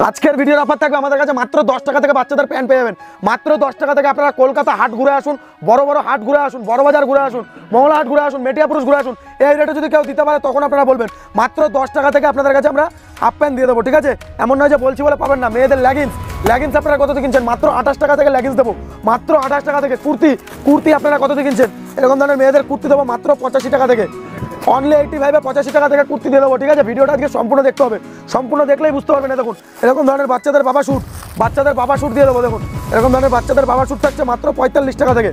আজকের ভিডিওর অফার থাকবে আমাদের কাছে মাত্র 10 টাকা থেকে বাচ্চাদের প্যান্ট পেয়ে যাবেন। মাত্র 10 টাকা থেকে আপনারা কলকাতা হাট ঘুরে আসুন, বড় বড় হাট ঘুরে আসুন, বড় বাজার ঘুরে আসুন, মহলা হাট ঘুরে আসুন, মেটিয়াপুরুষ ঘুরে আসুন। এই রেটে যদি কেউ দিতে পারে তখন আপনারা বলবেন। মাত্র 10 টাকা থেকে আপনাদের কাছে আমরা হাফ প্যান্ট দিয়ে দেবো, ঠিক আছে? এমন নয় যে বলছি বলে পাবেন না। মেয়েদের লেগিংস আপনারা কত দিয়ে কিনছেন? মাত্র 28 টাকা থেকে লেগিংস দেবো, মাত্র 28 টাকা থেকে। কুর্তি আপনারা কত দিয়ে কিনছেন? এরকম ধরনের মেয়েদের কুর্তি দেবো মাত্র 85 টাকা থেকে। অনলি 85 85 টাকা থেকে কুর্তি দিয়ে দেবো, ঠিক আছে? ভিডিওটা আজকে সম্পূর্ণ দেখতে হবে, সম্পূর্ণ দেখলেই বুঝতে পারবেন। দেখুন এরকম ধরনের বাচ্চাদের বাবা স্যুট দিয়ে দেবো। দেখুন এরকম ধরনের বাচ্চাদের বাবা স্যুট থাকছে মাত্র 45 টাকা থেকে।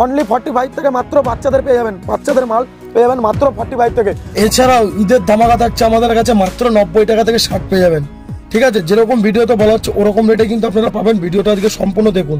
অনলি 45 থেকে মাত্র বাচ্চাদের পেয়ে যাবেন, বাচ্চাদের মাল পেয়ে যাবেন মাত্র 45 থেকে। এছাড়াও ঈদের ধামাকা থাকছে আমাদের কাছে মাত্র 90 টাকা থেকে শার্ট পেয়ে যাবেন, ঠিক আছে? যেরকম ভিডিওতে বলা হচ্ছে ওরকম রেটে কিন্তু আপনারা পাবেন। ভিডিওটা আজকে সম্পূর্ণ দেখুন।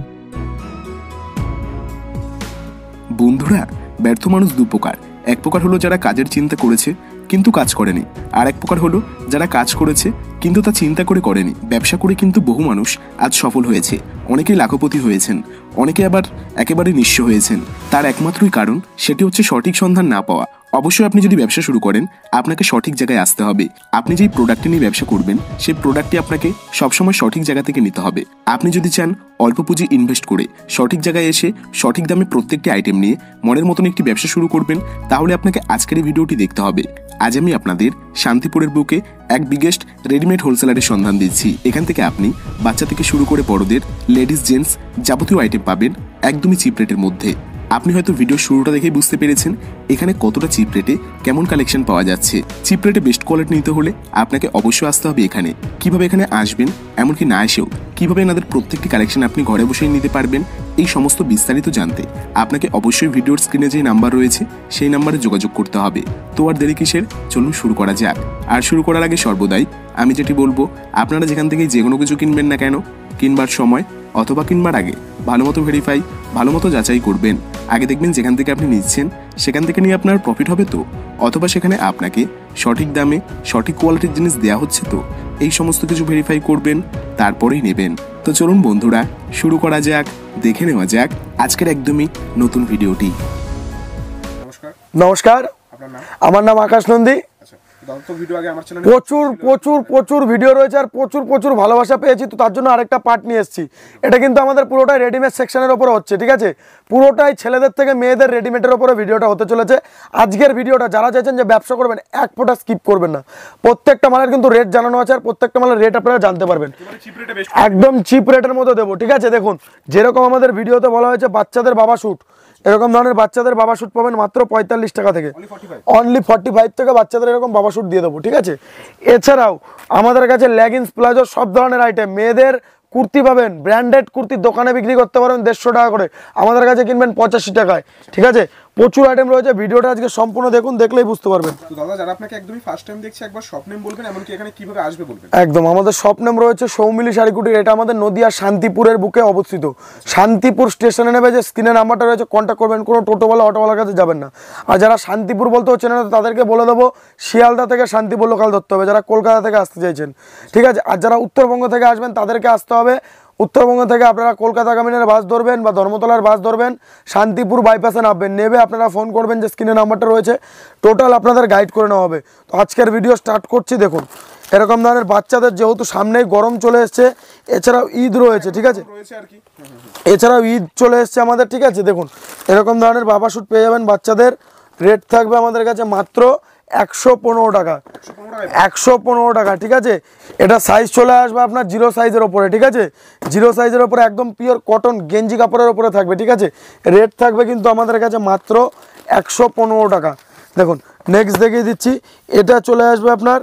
বন্ধুরা, ব্যর্থ মানুষ দু প্রকার। এক প্রকার হলো যারা কাজের চিন্তা করেছে কিন্তু কাজ করেনি, আর এক প্রকার হলো যারা কাজ করেছে কিন্তু তা চিন্তা করে করেনি। ব্যবসা করে কিন্তু বহু মানুষ আজ সফল হয়েছে, অনেকেই লাখপতি হয়েছেন, অনেকে আবার একেবারে নিঃস্ব হয়েছেন। তার একমাত্রই কারণ সেটি হচ্ছে সঠিক সন্ধান না পাওয়া। অবশ্যই আপনি যদি ব্যবসা শুরু করেন আপনাকে সঠিক জায়গায় আসতে হবে। আপনি যেই প্রোডাক্টটি নিয়ে ব্যবসা করবেন সেই প্রোডাক্টটি আপনাকে সবসময় সঠিক জায়গা থেকে নিতে হবে। আপনি যদি চান অল্প পুঁজি ইনভেস্ট করে সঠিক জায়গায় এসে সঠিক দামে প্রত্যেকটি আইটেম নিয়ে মনের মতন একটি ব্যবসা শুরু করবেন, তাহলে আপনাকে আজকের এই ভিডিওটি দেখতে হবে। আজ আমি আপনাদের শান্তিপুরের বুকে এক বিগেস্ট রেডিমেড হোলসেলারের সন্ধান দিচ্ছি। এখান থেকে আপনি বাচ্চা থেকে শুরু করে বড়দের, লেডিস, জেন্টস যাবতীয় আইটেম পাবেন একদমই চিপ রেটের মধ্যে। আপনি হয়তো ভিডিও শুরুটা দেখেই বুঝতে পেরেছেন এখানে কতটা চিপ রেটে কেমন কালেকশন পাওয়া যাচ্ছে। চিপ রেটে বেস্ট কোয়ালিটি নিতে হলে আপনাকে অবশ্যই আসতে হবে এখানে। কিভাবে এখানে আসবেন, এমনকি না এসেও কিভাবে এনাদের প্রত্যেকটি কালেকশন আপনি ঘরে বসেই নিতে পারবেন, এই সমস্ত বিস্তারিত জানতে আপনাকে অবশ্যই ভিডিওর স্ক্রিনে যে নাম্বার রয়েছে সেই নাম্বারে যোগাযোগ করতে হবে। তো আর দেরি কিসের, চলুন শুরু করা যাক। আর শুরু করার আগে সর্বদাই আমি যেটি বলবো, আপনারা যেখান থেকে যে কোনো কিছু কিনবেন না কেন, কিনবার সময় অথবা কিনবার আগে ভালো মতো ভেরিফাই, ভালো মতো যাচাই করবেন। আগে দেখবেন যেখান থেকে আপনি নিচ্ছেন সেখান থেকে নিয়ে আপনার প্রফিট হবে তো, অথবা সেখানে আপনাকে সঠিক দামে সঠিক কোয়ালিটির জিনিস দেওয়া হচ্ছে তো, এই সমস্ত কিছু ভেরিফাই করবেন, তারপরেই নেবেন। তো চলুন বন্ধুরা শুরু করা যাক, দেখে নেওয়া যাক আজকের একদমই নতুন ভিডিওটি। নমস্কার, আমার নাম আকাশ নন্দী। প্রচুর ভিডিও রয়েছে আর প্রচুর ভালোবাসা পেয়েছি, তো তার জন্য আরেকটা পার্ট নিয়ে এসেছি। এটা কিন্তু আমাদের পুরোটাই রেডিমেড সেকশনের ওপরে হচ্ছে, ঠিক আছে? পুরোটাই ছেলেদের থেকে মেয়েদের রেডিমেডের ওপরে ভিডিওটা হতে চলেছে। আজকের ভিডিওটা যারা চাইছেন যে ব্যবসা করবেন এক ফোঁটা স্কিপ করবেন না। প্রত্যেকটা মালের কিন্তু রেট জানানো আছে আর প্রত্যেকটা মালের রেট আপনারা জানতে পারবেন। একদম চিপ রেটের মধ্যে দেবো, ঠিক আছে? দেখুন যেরকম আমাদের ভিডিওতে বলা হয়েছে বাচ্চাদের বাবা স্যুট, এরকম ধরনের বাচ্চাদের বাবা স্যুট পাবেন মাত্র 45 টাকা থেকে। অনলি 45 থেকে বাচ্চাদের এরকম বাবা স্যুট দিয়ে দেবো, ঠিক আছে? এছাড়াও আমাদের কাছে লেগিংস, প্লাজো সব ধরনের আইটেম, মেয়েদের কুর্তি পাবেন, ব্র্যান্ডেড কুর্তি দোকানে বিক্রি করতে পারবেন 150 টাকা করে, আমাদের কাছে কিনবেন 85 টাকায়, ঠিক আছে? প্রচুর আইটেম রয়েছে। ভিডিওটা আজকে সম্পূর্ণ দেখুন, দেখলেই বুঝতে পারবেন। তো দাদা, যারা আপনাকে একদমই ফার্স্ট টাইম দেখছে একবার শপ নেম বলবেন, এমনকি এখানে কিভাবে আসবে বলবেন। একদম, আমাদের শপ নেম রয়েছে সৌমিলি শাড়িকুটির। এটা আমাদের নদিয়া শান্তিপুরের বুকে অবস্থিত। শান্তিপুর স্টেশনে নেবে যে স্ক্রিনে নাম্বারটা রয়েছে, কন্ট্যাক্ট করবেন। কোনো টোটোওয়ালা অটোওয়ালার কাছে যাবেন না। আর যারা শান্তিপুর বলতে হচ্ছে না তাদেরকে বলে দেবো শিয়ালদা থেকে শান্তিপুর লোকাল ধরতে হবে, যারা কলকাতা থেকে আসতে চাইছেন, ঠিক আছে? আর যারা উত্তরবঙ্গ থেকে আসবেন তাদেরকে আসতে হবে। উত্তরবঙ্গ থেকে আপনারা কলকাতাগামীর বাস ধরবেন বা ধর্মতলার বাস ধরবেন, শান্তিপুর বাইপাসে নামবেন, নেবে আপনারা ফোন করবেন যে স্ক্রিনে নাম্বারটা রয়েছে, টোটাল আপনাদের গাইড করে নেওয়া হবে। তো আজকের ভিডিও স্টার্ট করছি। দেখুন এরকম ধরনের বাচ্চাদের, যেহেতু সামনেই গরম চলে এসছে, এছাড়াও ঈদ রয়েছে, ঠিক আছে? এছাড়াও ঈদ চলে এসছে আমাদের, ঠিক আছে? দেখুন এরকম ধরনের বাবা স্যুট পেয়ে যাবেন বাচ্চাদের। রেট থাকবে আমাদের কাছে মাত্র 115 টাকা, 115 টাকা, ঠিক আছে? এটা সাইজ চলে আসবে আপনার 0 সাইজের ওপরে, ঠিক আছে? 0 সাইজের ওপরে একদম পিওর কটন গেঞ্জি কাপড়ের ওপরে থাকবে, ঠিক আছে? রেট থাকবে কিন্তু আমাদের কাছে মাত্র 115 টাকা। দেখুন নেক্সট দেখিয়ে দিচ্ছি, এটা চলে আসবে আপনার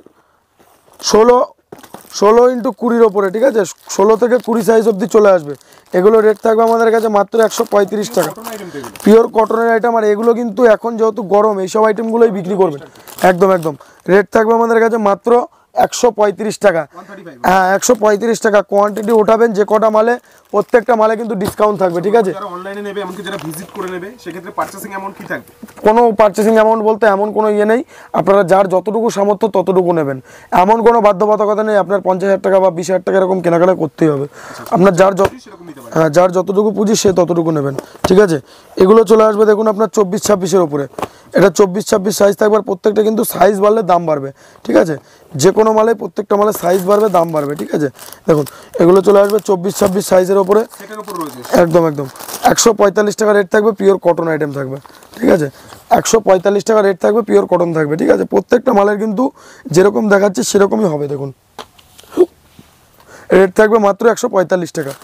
16 ইন্টু 20-র ওপরে, ঠিক আছে? 16 থেকে 20 সাইজ অবধি চলে আসবে। এগুলো রেট থাকবে আমাদের কাছে মাত্র 135 টাকা, পিওর কটনের আইটেম। আর এগুলো কিন্তু এখন যেহেতু গরম, এইসব আইটেমগুলোই বিক্রি করবেন। একদম রেট থাকবে আমাদের কাছে মাত্র 135 টাকা। হ্যাঁ 135 টাকা। কোয়ান্টিটি ওঠাবেন যে কটা মালে, প্রত্যেকটা মালে কিন্তু ডিসকাউন্ট থাকবে, ঠিক আছে? যারা অনলাইনে নেবে, এমনকি যারা ভিজিট করে নেবে, সেক্ষেত্রে পারচেসিং অ্যামাউন্ট কি থাকবে? কোনো পারচেসিং অ্যামাউন্ট বলতে এমন কোনো ইয়ে নেই, আপনারা যার যতটুকু সামর্থ্য ততটুকু নেবেন। এমন কোনো বাধ্যবাধকতা নেই আপনার 50,000 টাকা বা 20,000 টাকা এরকম কেনাকাটা করতেই হবে। আপনার যার যতটুকু পুঁজি সে ততটুকু নেবেন, ঠিক আছে? এগুলো চলে আসবে দেখুন আপনার 24-26-এর উপরে। এটা 24-26 সাইজ থাকবে, প্রত্যেকটা কিন্তু সাইজ বাড়লে দাম বাড়বে, ঠিক আছে? যে কোনো মালে প্রত্যেকটা মালে সাইজ বাড়বে, দাম বাড়বে, ঠিক আছে। দেখুন এগুলো চলে আসবে 24-26 সাইজের ওপরে, সেটার উপর রয়েছে একদম 145 টাকা রেট থাকবে, পিওর কটন আইটেম থাকবে, ঠিক আছে। 145 টাকা রেট থাকবে, পিওর কটন থাকবে, ঠিক আছে। প্রত্যেকটা মালের কিন্তু যেরকম দেখাচ্ছে সেরকমই হবে। দেখুন রেট থাকবে মাত্র 145 টাকা।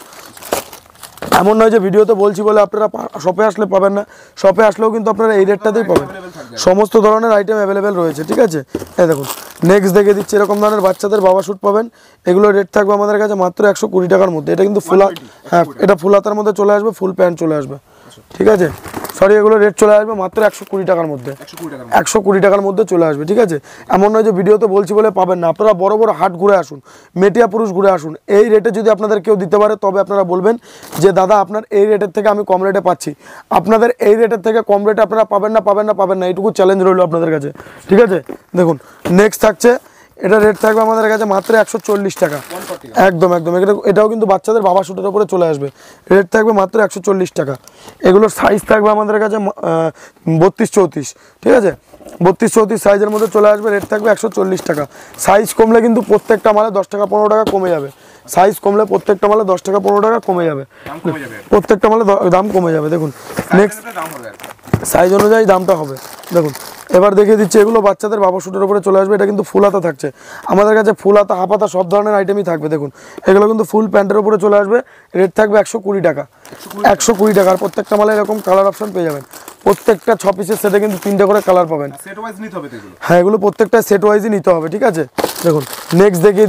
এমন নয় যে ভিডিওতে বলছি বলে আপনারা শপে আসলে পাবেন না, শপে আসলেও কিন্তু আপনারা এই রেটটাতেই পাবেন, সমস্ত ধরনের আইটেম অ্যাভেলেবেল রয়েছে, ঠিক আছে। এই দেখুন নেক্সট দেখে দিচ্ছি, এরকম ধরনের বাচ্চাদের বাবা স্যুট পাবেন, এগুলো রেট থাকবে আমাদের কাছে মাত্র 120 টাকার মধ্যে। এটা কিন্তু হ্যাঁ এটা ফুল হাতার মধ্যে চলে আসবে, ফুল প্যান্ট চলে আসবে, ঠিক আছে। সরি এগুলো রেট চলে আসবে মাত্র 120 টাকার মধ্যে, 120 টাকার মধ্যে চলে আসবে, ঠিক আছে। এমন নয় যে ভিডিওতে বলছি বলে পাবেন না, আপনারা বড় বড় হাট ঘুরে আসুন, মেটিয়া পুরুষ ঘুরে আসুন, এই রেটে যদি আপনাদের কেউ দিতে পারে তবে আপনারা বলবেন যে দাদা আপনার এই রেটের থেকে আমি কম রেটে পাচ্ছি। আপনাদের এই রেটের থেকে কম রেটে আপনারা পাবেন না, এইটুকু চ্যালেঞ্জ রইল আপনাদের কাছে, ঠিক আছে। দেখুন নেক্সট থাকছে, এটা রেট থাকবে আমাদের কাছে মাত্র 140 টাকা, একদম এটাও কিন্তু বাচ্চাদের বাবা শুটের উপরে চলে আসবে, রেট থাকবে মাত্র 140 টাকা। এগুলোর সাইজ থাকবে আমাদের কাছে 32-34, ঠিক আছে, 32-34 সাইজের মধ্যে চলে আসবে, রেট থাকবে 140 টাকা। সাইজ কমলে কিন্তু প্রত্যেকটা মালে 10 টাকা 15 টাকা কমে যাবে, সাইজ কমলে প্রত্যেকটা মালে 10 টাকা 15 টাকা কমে যাবে, প্রত্যেকটা মালে দাম কমে যাবে। দেখুন নেক্সট সাইজ অনুযায়ী দামটা হবে। দেখুন এবার দেখিয়ে দিচ্ছি, এগুলো বাচ্চাদের বাবা শুটের উপরে চলে আসবে, এটা কিন্তু ফুল হাতা থাকছে আমাদের কাছে, ফুল হাতা হাফ হাতা সব ধরনের আইটেমই থাকবে। দেখুন এগুলো কিন্তু ফুল প্যান্টের উপরে চলে আসবে, রেট থাকবে 120 টাকা, 120 টাকা। আর প্রত্যেকটা মালে এরকম কালার অপশন পেয়ে যাবেন, প্রত্যেকটা 6 পিসের সেটে কিন্তু 3টে করে কালার পাবেন, সেট ওয়াইজ নিতে হবে এগুলো, হ্যাঁ এগুলো প্রত্যেকটা সেট ওয়াইজই নিতে হবে, ঠিক আছে। দেখুন নেক্সট দেখিয়ে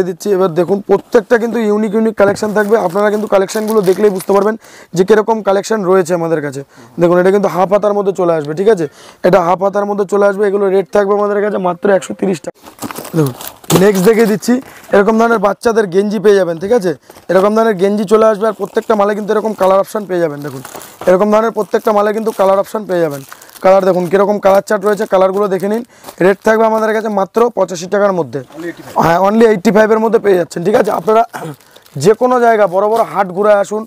দিচ্ছি, এবার দেখুন প্রত্যেকটা কিন্তু ইউনিক কালেকশন থাকবে, আপনারা কিন্তু কালেকশনগুলো দেখলেই বুঝতে পারবেন যে কিরকম কালেকশন রয়েছে আমাদের কাছে। দেখুন এটা কিন্তু হাফ হাতার মধ্যে চলে আসবে, ঠিক আছে, এটা হাফ হাতার মধ্যে চলে আসবে, এগুলো রেট থাকবে আমাদের কাছে মাত্র 130 টাকা। দেখুন নেক্সট দেখে দিচ্ছি, এরকম ধরনের বাচ্চাদের গেঞ্জি পেয়ে যাবেন, ঠিক আছে, এরকম ধরনের গেঞ্জি চলে আসবে, আর প্রত্যেকটা মালে কিন্তু এরকম কালার অপশন পেয়ে যাবেন। দেখুন এরকম ধরনের প্রত্যেকটা মালে কিন্তু কালার অপশন পেয়ে যাবেন, কালার দেখুন কীরকম কালার চার্ট রয়েছে, কালারগুলো দেখে নিন। রেট থাকবে আমাদের কাছে মাত্র 85 টাকার মধ্যে, হ্যাঁ অনলি 85-এর মধ্যে পেয়ে যাচ্ছেন, ঠিক আছে। আপনারা যে কোনো জায়গা বড় বড় হাট ঘুরে আসুন,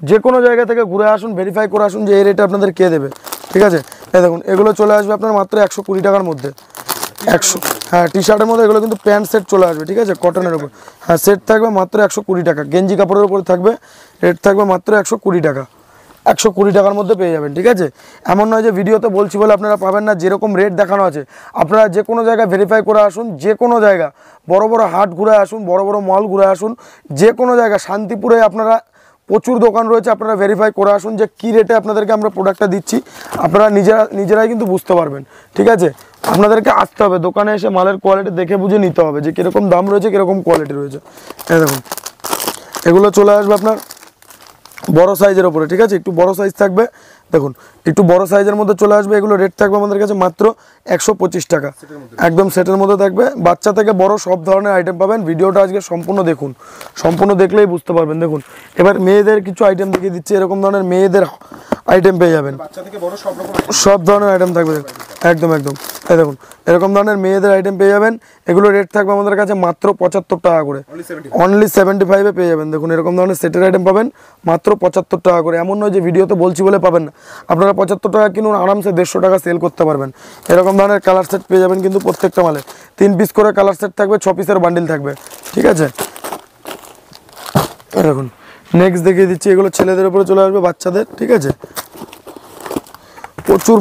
যে কোনো জায়গা থেকে ঘুরে আসুন, ভেরিফাই করে আসুন যে এই রেটে আপনাদের কে দেবে, ঠিক আছে। এই দেখুন এগুলো চলে আসবে আপনার মাত্র 120 টাকার মধ্যে, 100, হ্যাঁ টি শার্টের মধ্যে এগুলো কিন্তু প্যান্ট সেট চলে আসবে, ঠিক আছে, কটনের উপর, হ্যাঁ সেট থাকবে মাত্র 120 টাকা, গেঞ্জি কাপড়ের উপরে থাকবে, রেট থাকবে মাত্র 120 টাকা, 120 টাকার মধ্যে পেয়ে যাবেন, ঠিক আছে। এমন নয় যে ভিডিওতে বলছি বলে আপনারা পাবেন না, যেরকম রেট দেখানো আছে আপনারা যে কোনো জায়গায় ভেরিফাই করে আসুন, যে কোনো জায়গা বড় বড় হাট ঘুরে আসুন, বড় বড় মল ঘুরে আসুন, যে কোনো জায়গা শান্তিপুরে আপনারা প্রচুর দোকান রয়েছে, আপনারা ভেরিফাই করে আসুন যে কী রেটে আপনাদেরকে আমরা প্রোডাক্টটা দিচ্ছি, আপনারা নিজেরাই কিন্তু বুঝতে পারবেন, ঠিক আছে। আপনাদেরকে আসতে হবে দোকানে এসে মালের কোয়ালিটি দেখে বুঝে নিতে হবে যে কীরকম দাম রয়েছে, কীরকম কোয়ালিটি রয়েছে। এই দেখুন এগুলো চলে আসবে আপনার বড় সাইজের উপরে, ঠিক আছে, একটু বড় সাইজ থাকবে। দেখুন একটু বড় সাইজের মধ্যে চলে আসবে, এগুলো রেট থাকবে আমাদের কাছে মাত্র 125 টাকা, একদম সেটের মধ্যে থাকবে, বাচ্চা থেকে বড় সব ধরনের আইটেম পাবেন। ভিডিওটা আজকে সম্পূর্ণ দেখুন, সম্পূর্ণ দেখলেই বুঝতে পারবেন। দেখুন এবার মেয়েদের কিছু আইটেম দেখিয়ে দিচ্ছি, এরকম ধরনের মেয়েদের আইটেম পেয়ে যাবেন, বাচ্চা থেকে বড় সব ধরনের আইটেম থাকবে, একদম এই দেখুন এরকম ধরনের মেয়েদের আইটেম পেয়ে যাবেন, এগুলো রেট থাকবে আমাদের কাছে মাত্র 75 টাকা করে, অনলি 75-এ পেয়ে যাবেন। দেখুন এরকম ধরনের সেটের আইটেম পাবেন মাত্র 75 টাকা করে, এমন নয় যে ভিডিওতে বলছি বলে পাবেন না, আপনারা 75 টাকা কিনুন, আরামসে 150 টাকা সেল করতে পারবেন। এরকম ধরনের কালার সেট পেয়ে যাবেন, কিন্তু প্রত্যেকটা মালে 3 পিস করে কালার সেট থাকবে, 6 পিসের বান্ডিল থাকবে, ঠিক আছে। দেখুন নেক্সট দেখিয়ে দিচ্ছি, এগুলো ছেলেদের উপরে চলে আসবে, বাচ্চাদের, ঠিক আছে,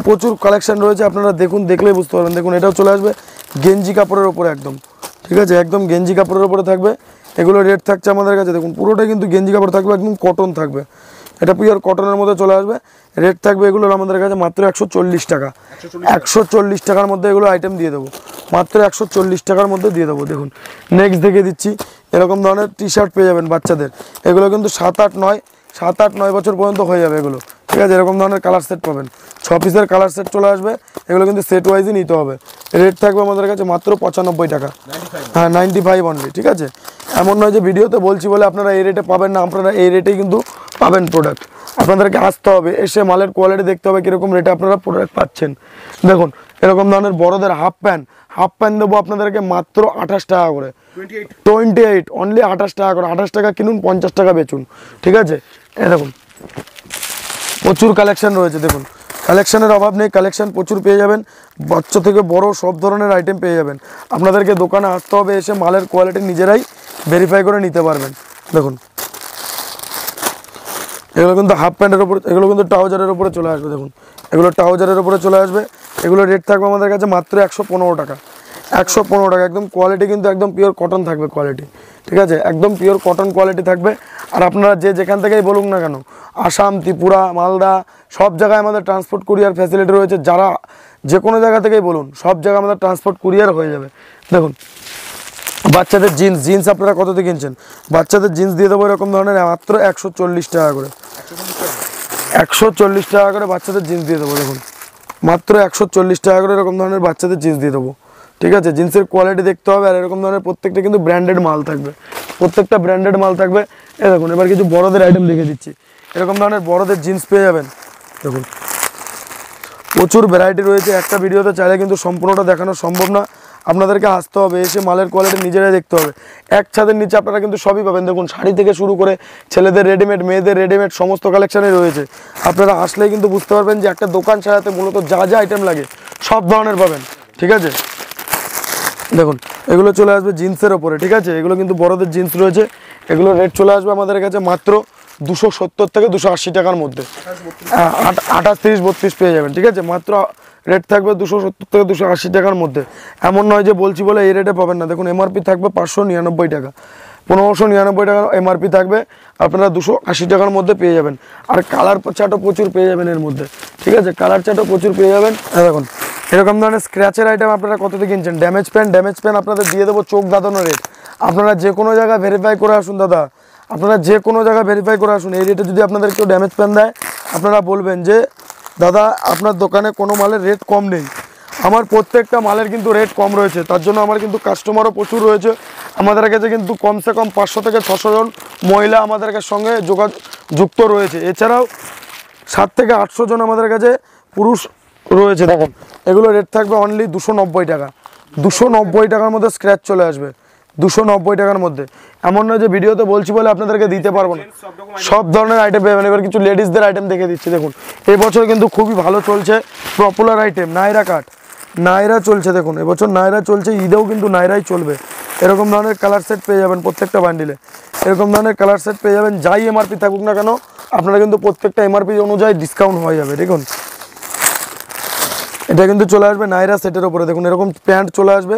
প্রচুর কালেকশন রয়েছে, আপনারা দেখুন, দেখলেই বুঝতে পারবেন। দেখুন এটাও চলে আসবে গেঞ্জি কাপড়ের উপরে একদম, ঠিক আছে, একদম গেঞ্জি কাপড়ের উপরে থাকবে, এগুলো রেট থাকছে আমাদের কাছে, দেখুন পুরোটা কিন্তু গেঞ্জি কাপড় থাকবে, একদম কটন থাকবে, এটা পিওর কটনের মধ্যে চলে আসবে, রেট থাকবে এগুলোর আমাদের কাছে মাত্র 140 টাকা, 140 টাকার মধ্যে এগুলো আইটেম দিয়ে দেবো, মাত্র 140 টাকার মধ্যে দিয়ে দেবো। দেখুন নেক্সট দেখিয়ে দিচ্ছি, এরকম ধরনের টি শার্ট পেয়ে যাবেন বাচ্চাদের, এগুলো কিন্তু 7-8-9 বছর পর্যন্ত হয়ে যাবে এগুলো, ঠিক আছে, এরকম ধরনের কালার সেট পাবেন, 6 পিসের কালার সেট চলে আসবে, এগুলো কিন্তু সেট ওয়াইজই নিতে হবে, রেট থাকবে আমাদের কাছে মাত্র 95 টাকা, হ্যাঁ 95 অনলি, ঠিক আছে। এমন নয় যে ভিডিওতে বলছি বলে আপনারা এই রেটে পাবেন না, আপনারা এই রেটেই কিন্তু পাবেন প্রোডাক্ট, আপনাদেরকে আসতে হবে, এসে মালের কোয়ালিটি দেখতে হবে কীরকম রেটে আপনারা প্রোডাক্ট পাচ্ছেন। দেখুন এরকম ধরনের বড়দের হাফ প্যান্ট দেবো আপনাদেরকে মাত্র 28 টাকা করে, 28 অনলি 28 টাকা করে, 28 টাকা কিনুন, 50 টাকা বেচুন, ঠিক আছে। এই দেখুন প্রচুর কালেকশন রয়েছে, দেখুন কালেকশনের অভাব নেই, কালেকশন প্রচুর পেয়ে যাবেন, বাচ্চা থেকে বড় সব ধরনের আইটেম পেয়ে যাবেন। আপনাদেরকে দোকানে আসতে হবে, এসে মালের কোয়ালিটি নিজেরাই ভেরিফাই করে নিতে পারবেন। দেখুন এগুলো কিন্তু হাফ প্যান্টের ওপর, এগুলো কিন্তু ট্রাউজারের উপরে চলে আসবে। দেখুন এগুলো ট্রাউজারের উপরে চলে আসবে। এগুলো রেট থাকবে আমাদের কাছে মাত্র 115 টাকা। 115 টাকা, একদম কোয়ালিটি কিন্তু একদম পিওর কটন থাকবে কোয়ালিটি, ঠিক আছে, একদম পিওর কটন কোয়ালিটি থাকবে। আর আপনারা যে যেখান থেকেই বলুন না কেন, আসাম, ত্রিপুরা, মালদা সব জায়গায় আমাদের ট্রান্সপোর্ট কুরিয়ার ফ্যাসিলিটি রয়েছে। যারা যে কোনো জায়গা থেকেই বলুন, সব জায়গায় আমাদের ট্রান্সপোর্ট কুরিয়ার হয়ে যাবে। দেখুন বাচ্চাদের জিন্স আপনারা কততে কিনছেন? বাচ্চাদের জিন্স দিয়ে দেবো এরকম ধরনের মাত্র 140 টাকা করে। 140 টাকা করে বাচ্চাদের জিন্স দিয়ে দেবো। দেখুন মাত্র 140 টাকা করে এরকম ধরনের বাচ্চাদের জিন্স দিয়ে দেবো, ঠিক আছে। জিন্সের কোয়ালিটি দেখতে হবে, আর এরকম ধরনের প্রত্যেকটা কিন্তু ব্র্যান্ডেড মাল থাকবে, প্রত্যেকটা ব্র্যান্ডেড মাল থাকবে। এই দেখুন এবার কিছু বড়দের আইটেম দেখে দিচ্ছি। এরকম ধরনের বড়দের জিন্স পেয়ে যাবেন। দেখুন প্রচুর ভ্যারাইটি রয়েছে, একটা ভিডিওতে চাইলে কিন্তু সম্পূর্ণটা দেখানো সম্ভব না। আপনাদেরকে আসতে হবে, এসে মালের কোয়ালিটি নিজেরাই দেখতে হবে। এক ছাদের নিচে আপনারা কিন্তু সবই পাবেন। দেখুন শাড়ি থেকে শুরু করে ছেলেদের রেডিমেড, মেয়েদের রেডিমেড সমস্ত কালেকশানই রয়েছে। আপনারা আসলেই কিন্তু বুঝতে পারবেন যে একটা দোকান সাজাতে মূলত যা যা আইটেম লাগে সব ধরনের পাবেন, ঠিক আছে। দেখুন এগুলো চলে আসবে জিন্সের ওপরে, ঠিক আছে। এগুলো কিন্তু বড়দের জিন্স রয়েছে। এগুলো রেট চলে আসবে আমাদের কাছে মাত্র 270 থেকে 280 টাকার মধ্যে। 28, 30, 32 পেয়ে যাবেন, ঠিক আছে। মাত্র রেট থাকবে 270 থেকে 280 টাকার মধ্যে। এমন নয় যে বলছি বলে এই রেটে পাবেন না। দেখুন এমআরপি থাকবে 599 টাকা, 1599 টাকা এমআরপি থাকবে, আপনারা 280 টাকার মধ্যে পেয়ে যাবেন। আর কালার চার্টও প্রচুর পেয়ে যাবেন এর মধ্যে, ঠিক আছে, কালার চার্টও প্রচুর পেয়ে যাবেন। দেখুন এরকম ধরনের স্ক্র্যাচের আইটেম আপনারা কততে কিনছেন? ড্যামেজ প্যান্ট আপনাদের দিয়ে দেবো চোখ দাঁতানো রেট। আপনারা যে কোনো জায়গায় ভেরিফাই করে আসুন দাদা, আপনারা যে কোনো জায়গায় ভেরিফাই করে আসুন। এই রেটে যদি আপনাদের কেউ ড্যামেজ প্যান্ট দেয়, আপনারা বলবেন যে দাদা আপনার দোকানে কোনো মালের রেট কম নেই। আমার প্রত্যেকটা মালের কিন্তু রেট কম রয়েছে, তার জন্য আমার কিন্তু কাস্টমারও প্রচুর রয়েছে। আমাদের কাছে কিন্তু কমসে কম 500 থেকে 600 জন মহিলা আমাদের সঙ্গে যুক্ত রয়েছে। এছাড়াও 7 থেকে 800 জন আমাদের কাছে পুরুষ রয়েছে। দেখুন এগুলো রেট থাকবে অনলি 290 টাকা। 290 টাকার মধ্যে স্ক্র্যাচ চলে আসবে, 290 টাকার মধ্যে। এমন নয় যে ভিডিওতে বলছি বলে আপনাদেরকে দিতে পারবো না, সব ধরনের আইটেম পাবেন। এবার কিছু লেডিসদের আইটেম দেখে দিচ্ছি। দেখুন এবছর কিন্তু খুবই ভালো চলছে পপুলার আইটেম নাইরা কাট, নাইরা চলছে। দেখুন এবছর নাইরা চলছে, ঈদেও কিন্তু নাইরাই চলবে। এরকম ধরনের কালার সেট পেয়ে যাবেন প্রত্যেকটা বান্ডিলে, এরকম ধরনের কালার সেট পেয়ে যাবেন। যাই এমআরপি থাকুক না কেন, আপনারা কিন্তু প্রত্যেকটা এমআরপি অনুযায়ী ডিসকাউন্ট হয়ে যাবে। দেখুন এটা কিন্তু চলে আসবে নাইরা সেটের উপরে। দেখুন এরকম প্যান্ট চলে আসবে,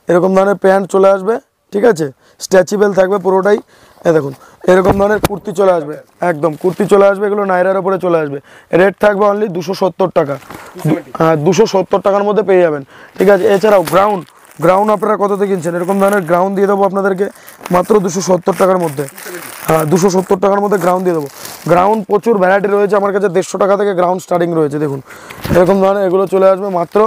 এরকম ধরনের প্যান্ট চলে আসবে, ঠিক আছে, স্ট্রেচেবল থাকবে পুরোটাই। দেখুন এরকম ধরনের কুর্তি চলে আসবে, একদম কুর্তি চলে আসবে, এগুলো নাইরার উপরে চলে আসবে। রেট থাকবে অনলি 270 টাকা। হ্যাঁ 270 টাকার মধ্যে পেয়ে যাবেন, ঠিক আছে। এছাড়াও গ্রাউন্ড আপনারা কততে কিনছেন? এরকম ধরনের গ্রাউন্ড দিয়ে দেবো আপনাদেরকে মাত্র 270 টাকার মধ্যে। হ্যাঁ 270 টাকার মধ্যে গ্রাউন্ড দিয়ে দেবো। গ্রাউন্ড প্রচুর ভ্যারাইটি রয়েছে আমার কাছে, 150 টাকা থেকে গ্রাউন্ড স্টার্টিং রয়েছে। দেখুন এরকম ধরনের এগুলো চলে আসবে মাত্র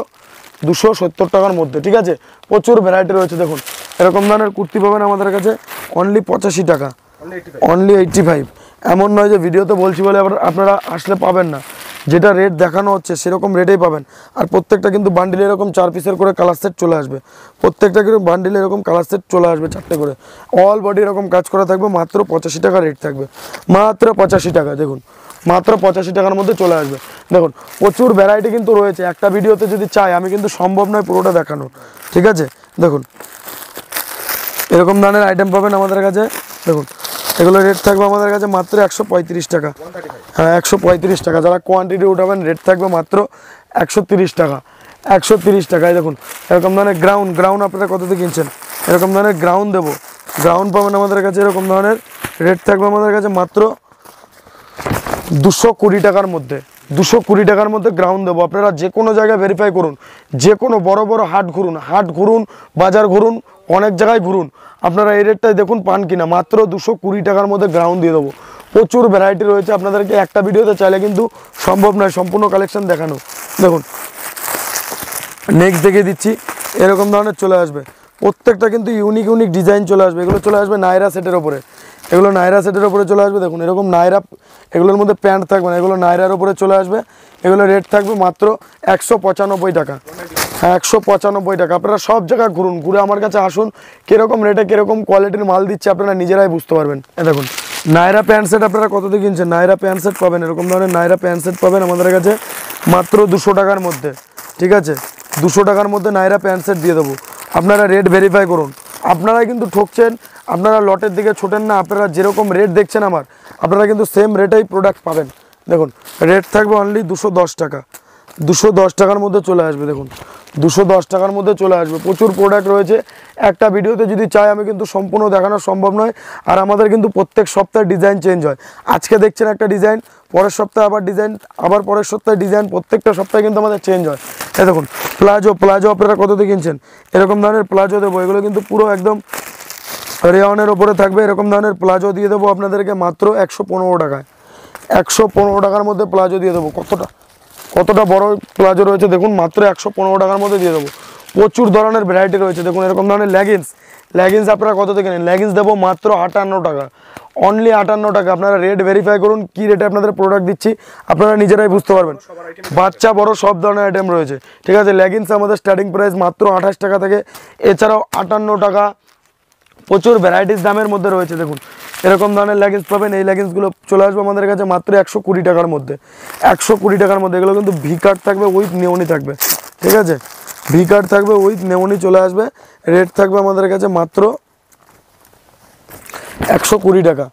270 টাকার মধ্যে, ঠিক আছে। প্রচুর ভ্যারাইটি রয়েছে। দেখুন এরকম ধরনের কুর্তি পাবেন আমাদের কাছে অনলি 85 টাকা, অনলি 85। এমন নয় যে ভিডিওতে বলছি বলে আপনারা আসলে পাবেন না, যেটা রেট দেখানো হচ্ছে সেরকম রেটেই পাবেন। আর প্রত্যেকটা কিন্তু বান্ডিলে এরকম 4 পিসের করে কালার সেট চলে আসবে, প্রত্যেকটা কিন্তু বান্ডিলে এরকম কালার সেট চলে আসবে 4টে করে। অল বডি এরকম কাজ করা থাকবে, মাত্র 85 টাকা রেট থাকবে, মাত্র 85 টাকা। দেখুন মাত্র 85 টাকার মধ্যে চলে আসবে। দেখুন প্রচুর ভ্যারাইটি কিন্তু রয়েছে, একটা ভিডিওতে যদি চাই আমি কিন্তু সম্ভব নয় পুরোটা দেখানো, ঠিক আছে। দেখুন এরকম ধরনের আইটেম পাবেন আমাদের কাছে। দেখুন এগুলো রেট থাকবে আমাদের কাছে মাত্র 135 টাকা। হ্যাঁ 135 টাকা। যারা কোয়ান্টিটি উঠাবেন রেট থাকবে মাত্র 130 টাকা, 130 টাকায়। দেখুন এরকম ধরনের গ্রাউন্ড আপনারা কততে কিনছেন? এরকম ধরনের গ্রাউন্ড দেবো, গ্রাউন্ড পাবেন আমাদের কাছে এরকম ধরনের। রেট থাকবে আমাদের কাছে মাত্র 220 টাকার মধ্যে, 220 টাকার মধ্যে গ্রাউন্ড দেবো। আপনারা যে কোনো জায়গায় ভেরিফাই করুন, যে কোনো বড় হাট ঘুরুন, বাজার ঘুরুন, অনেক জায়গায় ঘুরুন, আপনারা এই রেটটাই দেখুন পান কিনা। মাত্র 220 টাকার মধ্যে গ্রাউন্ড দিয়ে দেবো। প্রচুর ভ্যারাইটি রয়েছে, আপনাদেরকে একটা ভিডিওতে চাইলে কিন্তু সম্ভব নয় সম্পূর্ণ কালেকশন দেখানো। দেখুন নেক্সট দেখে দিচ্ছি, এরকম ধরনের চলে আসবে, প্রত্যেকটা কিন্তু ইউনিক ডিজাইন চলে আসবে। এগুলো চলে আসবে নাইরা সেটের ওপরে, এগুলো নাইরা সেটের ওপরে চলে আসবে। দেখুন এরকম নাইরা, এগুলোর মধ্যে প্যান্ট থাকবে না, এগুলো নাইরার ওপরে চলে আসবে। এগুলো রেট থাকবে মাত্র 195 টাকা। হ্যাঁ 195 টাকা। আপনারা সব জায়গায় ঘুরে আমার কাছে আসুন, কীরকম রেটে কীরকম কোয়ালিটির মাল দিচ্ছে আপনারা নিজেরাই বুঝতে পারবেন। দেখুন নাইরা প্যান্ট সেট আপনারা কততে কিনছেন? নাইরা প্যান্ট সেট পাবেন, এরকম ধরনের নাইরা প্যান্ট সেট পাবেন আমাদের কাছে। মাত্র 200 টাকার মধ্যে। ঠিক আছে, 200 টাকার মধ্যে নাইরা প্যান্ট সেট দিয়ে দেবো। আপনারা রেট ভেরিফাই করুন। আপনারা কিন্তু ঠকছেন, আপনারা লটের দিকে ছোটেন না। আপনারা যেরকম রেট দেখছেন আমার, আপনারা কিন্তু সেম রেটেই প্রোডাক্ট পাবেন। দেখুন রেট থাকবে অনলি 210 টাকা, 210 টাকার মধ্যে চলে আসবে। দেখুন 210 টাকার মধ্যে চলে আসবে। প্রচুর প্রোডাক্ট রয়েছে, একটা ভিডিওতে যদি চাই আমি কিন্তু সম্পূর্ণ দেখানো সম্ভব নয়। আর আমাদের কিন্তু প্রত্যেক সপ্তাহে ডিজাইন চেঞ্জ হয়। আজকে দেখছেন একটা ডিজাইন, পরের সপ্তাহে আবার ডিজাইন, আবার পরের সপ্তাহে ডিজাইন, প্রত্যেকটা সপ্তাহে কিন্তু আমাদের চেঞ্জ হয়। এই দেখুন প্লাজো আপনারা কততে কিনছেন, এরকম ধরনের প্লাজো দেবো। এগুলো কিন্তু পুরো একদম রেওয়ানের ওপরে থাকবে। এরকম ধরনের প্লাজো দিয়ে দেবো আপনাদেরকে মাত্র 115 টাকায়। 115 টাকার মধ্যে প্লাজো দিয়ে দেবো। কতটা বড় প্লাজো রয়েছে দেখুন, মাত্র 115 টাকার মধ্যে দিয়ে দেবো। প্রচুর ধরনের ভ্যারাইটি রয়েছে। দেখুন এরকম ধরনের লেগিংস আপনারা কত থেকে নেন, লেগিংস দেবো মাত্র 58 টাকা, অনলি 58 টাকা। আপনারা রেট ভেরিফাই করুন, কী রেটে আপনাদের প্রোডাক্ট দিচ্ছি আপনারা নিজেরাই বুঝতে পারবেন। বাচ্চা বড় সব ধরনের আইটেম রয়েছে। ঠিক আছে, লেগিংস আমাদের স্টার্টিং প্রাইস মাত্র 28 টাকা থেকে, এছাড়াও 58 টাকা, প্রচুর ভ্যারাইটিস দামের মধ্যে রয়েছে। দেখুন এরকম ধরনের লেগিংস পাবেন। এই লেগিংসগুলো চলে আসবে আমাদের কাছে মাত্র 120 টাকার মধ্যে। 120 টাকার মধ্যে এগুলো কিন্তু ভি কাট থাকবে, উইথ নেওনি থাকবে। ঠিক আছে, ভি কাট থাকবে, উইথ নেওনি চলে আসবে। রেট থাকবে আমাদের কাছে মাত্র 120 টাকা।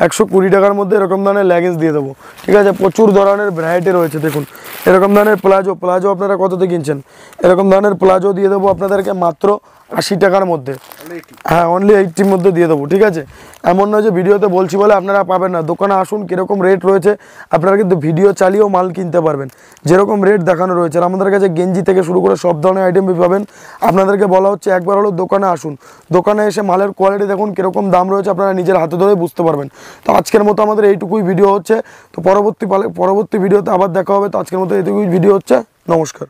120 টাকার মধ্যে এরকম ধরনের লেগিংস দিয়ে দেবো। ঠিক আছে, প্রচুর ধরনের ভ্যারাইটি রয়েছে। দেখুন এরকম ধরনের প্লাজো আপনারা কততে কিনছেন, এরকম ধরনের প্লাজো দিয়ে দেবো আপনাদেরকে মাত্র 80 টাকার মধ্যে। হ্যাঁ, অনলি 80 মধ্যে দিয়ে দেবো। ঠিক আছে, এমন নয় যে ভিডিওতে বলছি বলে আপনারা পাবেন না। দোকানে আসুন, কীরকম রেট রয়েছে আপনারা কিন্তু ভিডিও চালিয়েও মাল কিনতে পারবেন, যেরকম রেট দেখানো রয়েছে। আর আমাদের কাছে গেঞ্জি থেকে শুরু করে সব ধরনের আইটেম পাবেন। আপনাদেরকে বলা হচ্ছে একবার হলো দোকানে আসুন, দোকানে এসে মালের কোয়ালিটি দেখুন, কীরকম দাম রয়েছে আপনারা নিজের হাতে ধরে বুঝতে পারবেন। তো আজকের মতো আমাদের এইটুকুই ভিডিও হচ্ছে। তো পরবর্তী ভিডিওতে আবার দেখা হবে। তো আজকের মতো এইটুকুই ভিডিও হচ্ছে। নমস্কার।